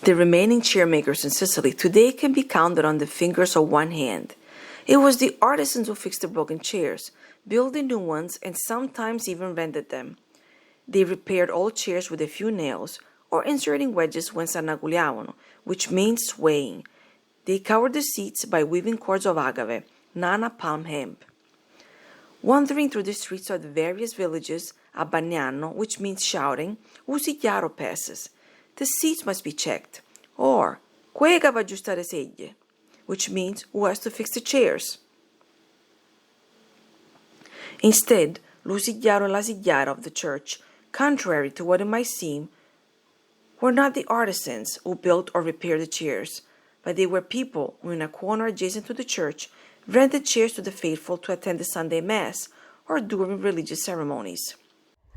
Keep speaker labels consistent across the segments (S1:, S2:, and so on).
S1: The remaining chairmakers in Sicily today can be counted on the fingers of one hand. It was the artisans who fixed the broken chairs, built the new ones, and sometimes even rented them. They repaired old chairs with a few nails, or inserting wedges when s'annagugliavano, which means swaying. They covered the seats by weaving cords of agave, nana palm hemp. Wandering through the streets of the various villages, a bagnano, which means shouting, usigliaro passes. The seats must be checked. Or, quega va aggiustare sedie, which means who has to fix the chairs. Instead, l'usigliaro and l'asigliara of the church, contrary to what it might seem, were not the artisans who built or repaired the chairs, but they were people who in a corner adjacent to the church rented chairs to the faithful to attend the Sunday Mass or during religious ceremonies.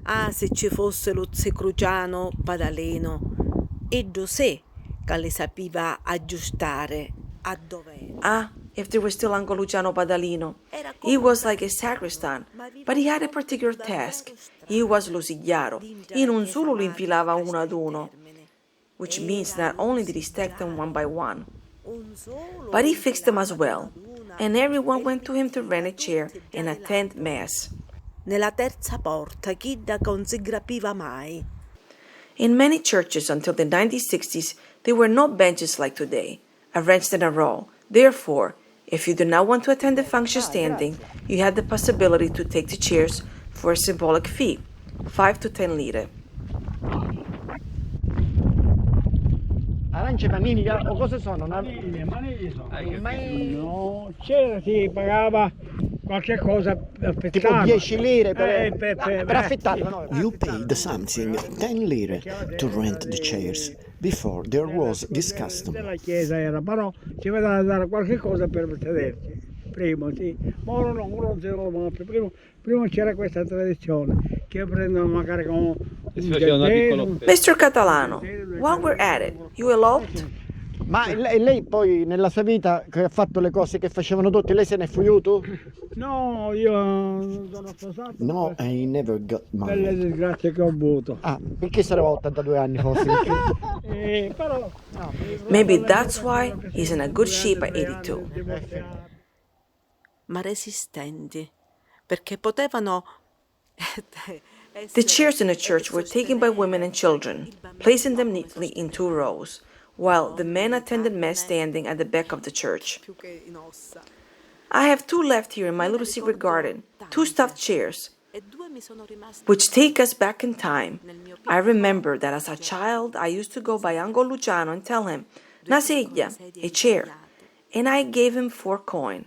S2: Ah, se ci fosse lo zecruciano Padaleno e José che le sapeva aggiustare a dovere.
S1: Ah, if there was still Uncle Luciano Padalino. He was like a sacristan, but he had a particular task. He was l'usigliaro. E non solo li infilava uno ad uno, which means not only did he stack them one by one, but he fixed them as well, and everyone went to him to rent a chair and attend Mass.
S2: Nella terza porta chi da non si grappiva mai.
S1: In many churches until the 1960s, there were no benches like today, arranged in a row. Therefore, if you did not want to attend the function standing, you had the possibility to take the chairs for a symbolic fee, 5 to 10 lire.
S3: Arance vaniglia o cosa sono?
S4: Maniglie sono.
S3: No, c'era, si pagava qualche cosa per
S5: Tipo
S3: affittarlo.
S5: 10 lire per
S3: per
S5: affittarlo, no?
S6: You paid something, 10 lire, to rent the chairs. Before there was this custom.
S3: La chiesa era, però ci vedeva dare qualche cosa per sederci. Prima, sì. Ma ora no, ora non si trova più. Prima c'era questa tradizione che prendono magari con un
S1: Mr. Catalano, while we're at it, you eloped?
S5: Ma lei poi nella sua vita che ha fatto le cose che facevano tutti, lei se ne è fuggito?
S3: No, io non sono sposato.
S6: No, I never got
S3: Per le
S6: married.
S3: disgrazie che ho avuto.
S5: Ah, perché sarebbe 82 anni forse?
S3: Però,
S1: Maybe that's why he's in a good shape at 82.
S2: Ma resistenti, perché potevano
S1: The chairs in the church were taken by women and children, placing them neatly in 2 rows, while the men attended Mass standing at the back of the church. I have 2 left here in my little secret garden, 2 stuffed chairs, which take us back in time. I remember that as a child I used to go by Uncle Luciano and tell him, "Una sedia, a chair," and I gave him 4 coin,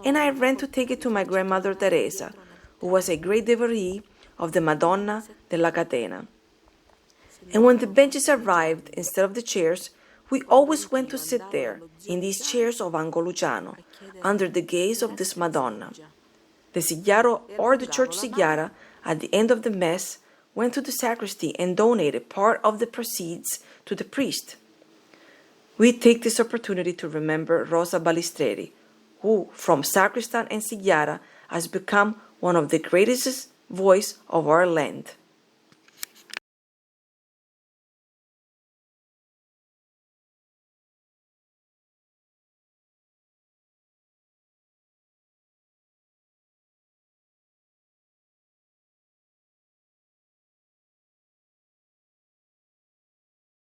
S1: and I ran to take it to my grandmother Teresa, who was a great devotee of the Madonna della Catena. And when the benches arrived instead of the chairs, we always went to sit there, in these chairs of Uncle Luciano, under the gaze of this Madonna. The sigliaro or the church sigliara, at the end of the Mass, went to the sacristy and donated part of the proceeds to the priest. We take this opportunity to remember Rosa Balistreri, who, from sacristan and sigliara, has become one of the greatest voice of our land.